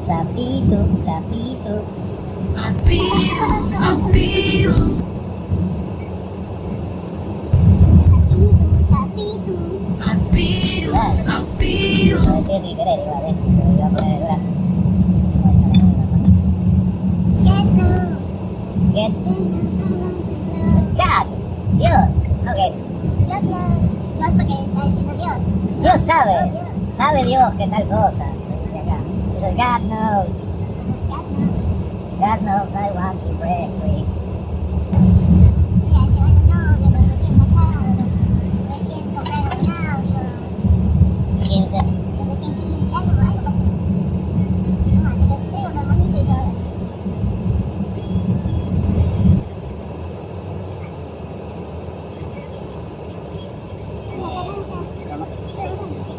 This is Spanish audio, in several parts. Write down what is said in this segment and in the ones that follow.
Sapito, sapito. Zafiros, zafiros. Zafiros, zafiros. Sí, sin querer, igual, pero iba a poner el brazo. Get. God. Dios. Ok. Dios sabe. Sabe Dios que tal cosa. Se dice acá. Eso es God knows. God knows I want to break free. 15.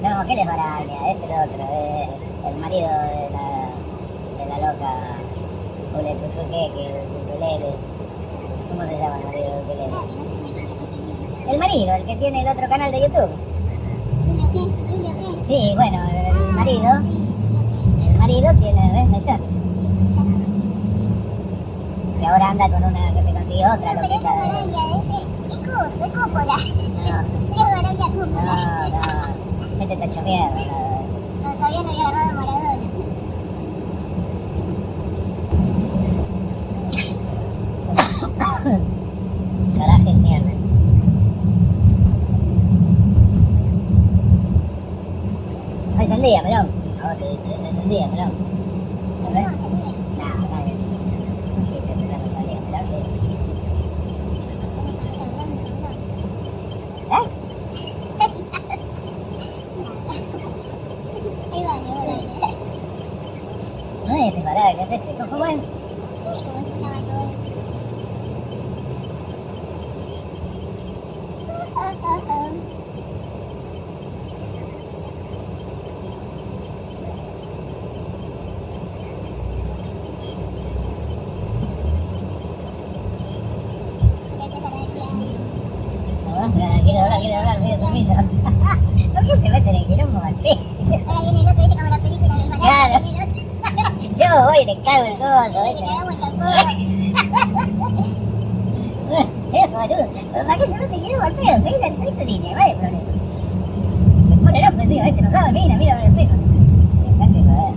No, ¿qué les Baraglia? Es el otro, el marido de la loca Ukelele. ¿Cómo se llama el marido de Ukelele? El marido, el que tiene el otro canal de YouTube. Sí, bueno, el marido tiene, ¿ves? Ahí está. Que ahora anda con una que se consiguió otra loquita de... No, este está hecho mierda. Todavía no había agarrado a Maradona. Caraje, mierda. No encendía, melón. A vos te dice, no encendía, melón. ¿No ves? No, nadie. Sí, te empezaron a salir, melón, sí. ¿Eh? No es separado, ¿qué haces? ¿Cómo es? Quiero hablar, pido permiso. ¿Por qué se meten en quilombo al pie? Ahora viene el otro, viste como la película de Maradona. Claro. Viene el otro. Yo voy y le cago el coso, Le ¿viste? cagamos el capó. Boludo, ¿para qué se mete en quilombo al pedo? Seguí tu línea, vale, problema. Se pone loco, tío, ¿viste? No sabe, mira el espejo. Dejate de joder.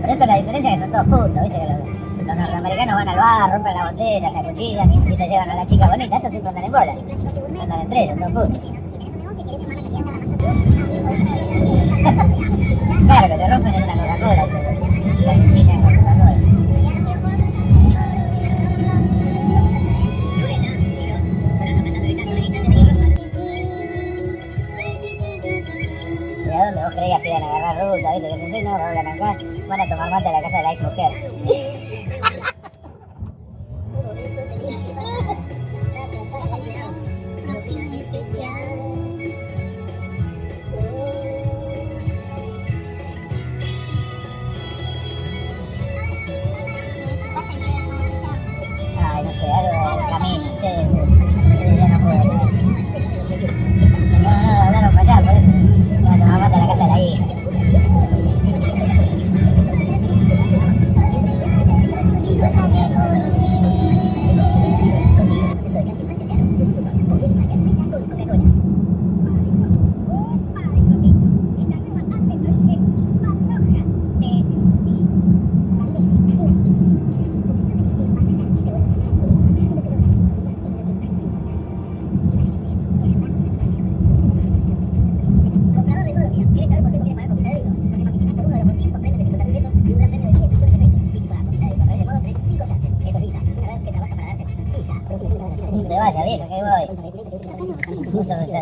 Pero esto es la diferencia que son todos putos, ¿viste? Que los norteamericanos van al bar, rompen la botella, se acuchillan y se llevan a la chica bonita. Estos siempre andan en bola. Andan entre ellos, todos putos. Claro, que te rompen en una Coca-Cola y se acuchillan con Coca-Cola. días piden agarrar ruta, ¿viste? Que si no, hablan acá, van a tomar mate a la casa de la ex mujer. Gracias, para la propina especial. Ay, no sé, algo del camino, sí, sí, ya no puedo. No, hablaron para allá, por eso. Van a tomar mate a la casa de la hija. Te vaya, vieja, que ahí voy. Justo donde está.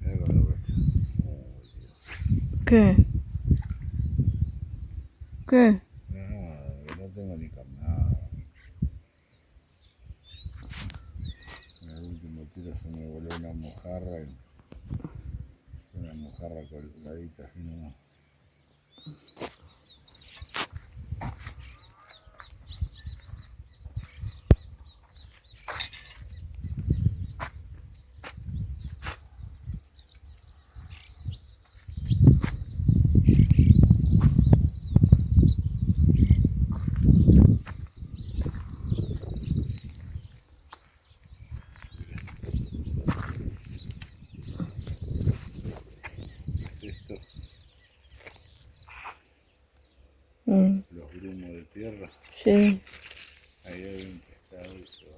Mira con lo que está. Uy, Dios. ¿Qué? ¿Qué? Nada, que no tengo ni carnada. En el último tiro se me voló una mojarra. Una mojarra colgadita así nomás. ¿Qué es esto? Los grumos de tierra. Sí. Ahí hay un pescado y se va.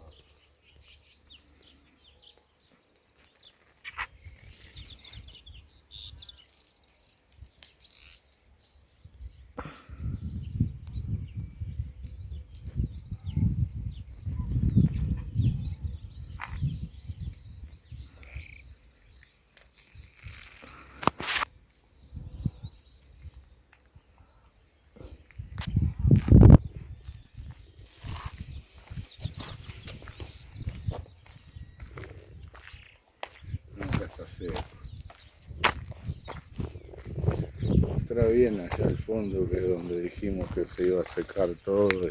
Nunca está seco. Estará bien allá al fondo, que es donde dijimos que se iba a secar todo.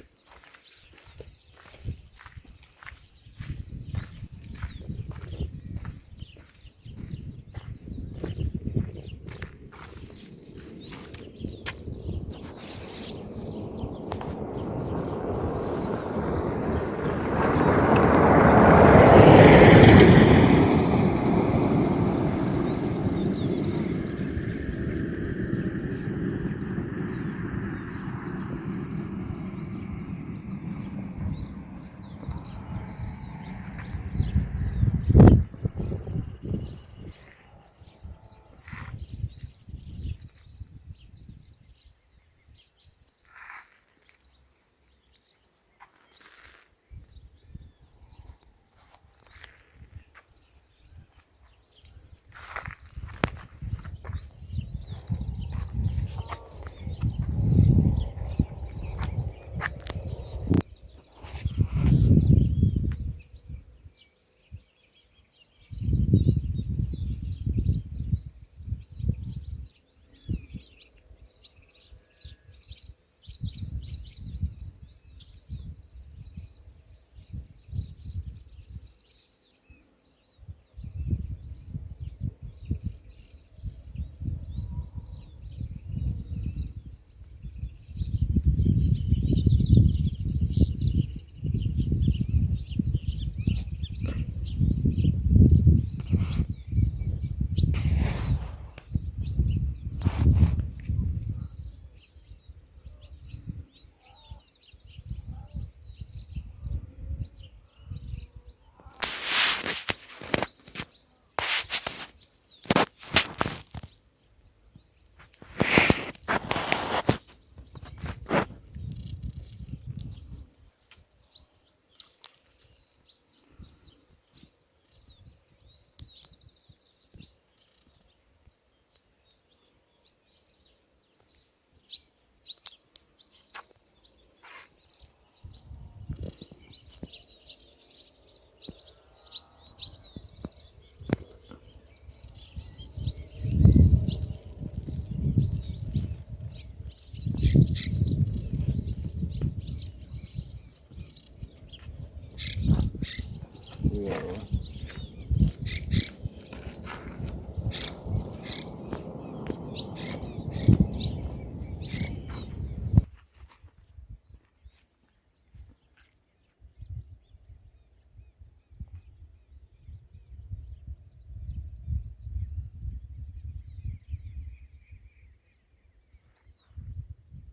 Cuidado.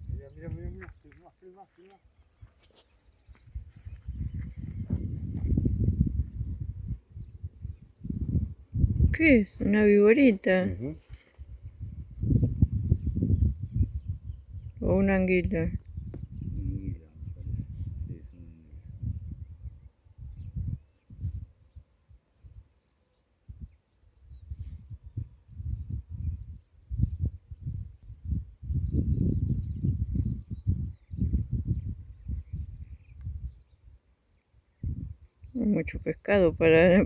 Mira, mira, mira, mira, filma, filma, filma. ¿Qué es? ¿Una viborita? ¿O una anguila? Mira, me parece. Sí, es un... Mucho pescado para...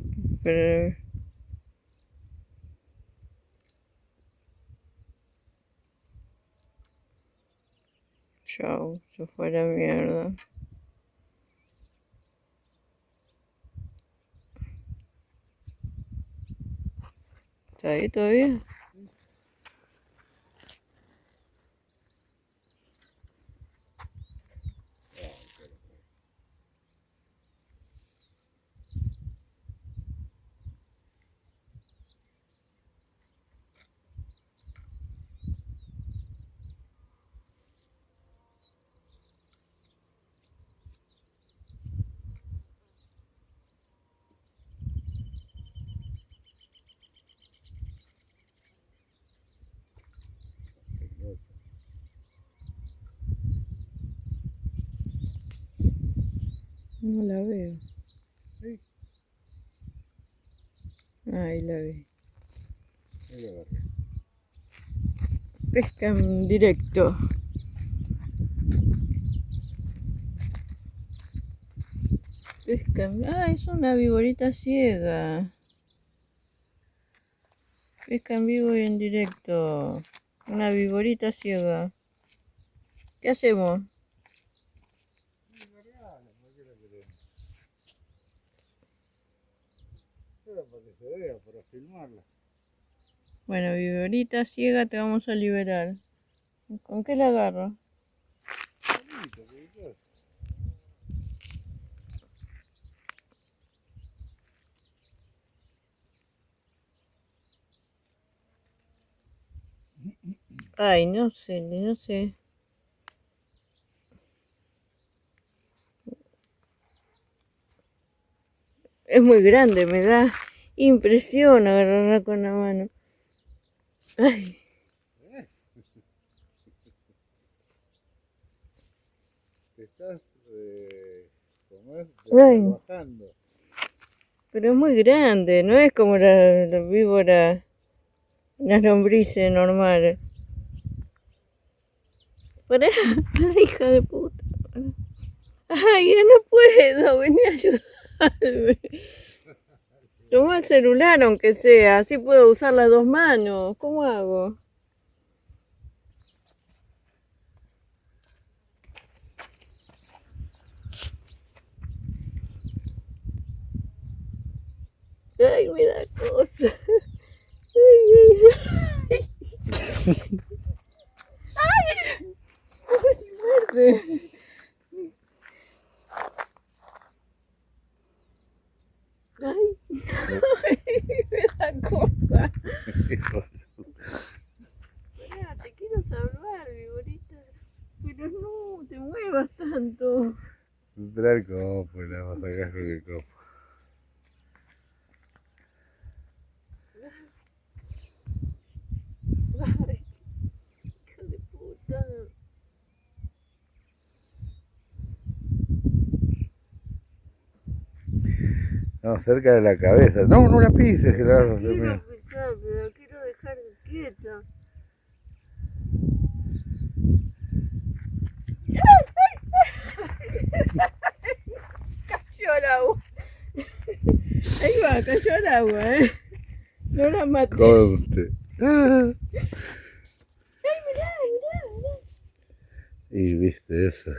Chao, se fue a la mierda. ¿Está ahí todavía? No la veo. Ahí la vi. Ahí lo agarré. Pesca en directo. Pesca en... Ah, es una viborita ciega. Pesca en vivo y en directo. Una viborita ciega. ¿Qué hacemos? Era para que se vea, para filmarla. Bueno, viborita ciega te vamos a liberar. ¿Con qué la agarro? Bonito, ¿qué es? Ay, no sé, no sé. Es muy grande, me da impresión agarrarla con la mano. Ay, Te estás, ¿cómo es? Ay. Trabajando. pero es muy grande, no es como la víbora, las lombrices normales. Pará, hija de puta. Ay, yo no puedo, vení a ayudarme. Toma el celular aunque sea, así puedo usar las dos manos. ¿Cómo hago? Ay, me da cosa. Ay, casi muerde. Ay, me da cosa. Pará, te quiero salvar, viborita. Pero no, te muevas tanto. Trae el copo, la vas a sacar con el copo. Ay, hija de puta. No, cerca de la cabeza. No, no la pises, que la vas a hacer Quiero mira. pisar, pero la quiero dejar quieta. Cayó al agua. Ahí va, cayó al agua, No la maté. Conste. Ah. Ay, mirá, mirá. Y viste eso.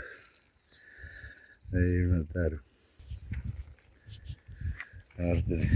Ahí mataron. Arte.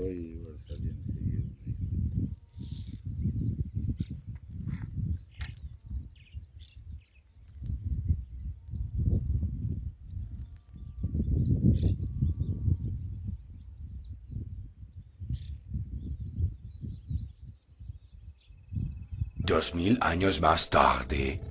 hoy igual salí enseguida. Dos mil años más tarde.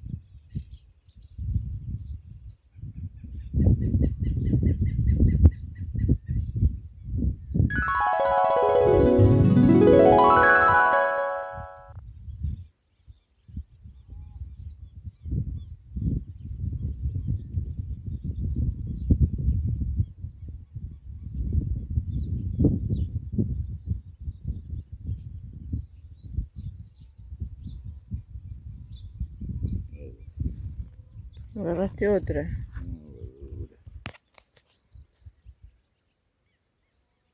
Agarraste otra.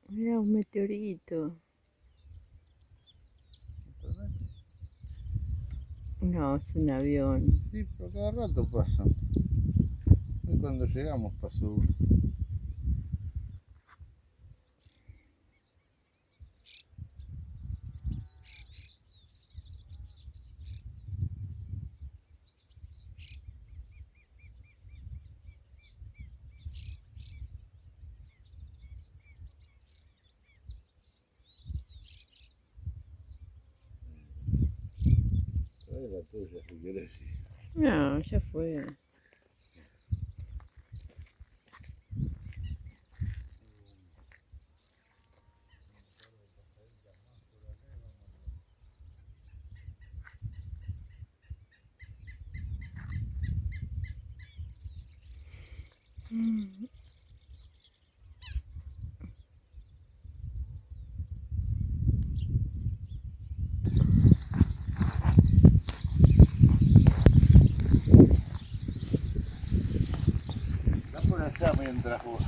Mira, un meteorito. No, es un avión. Sí, pero cada rato pasan. Hoy cuando llegamos pasó uno. Trae la tuya si querés. Sí. No, ya fue. La por allá mientras vos.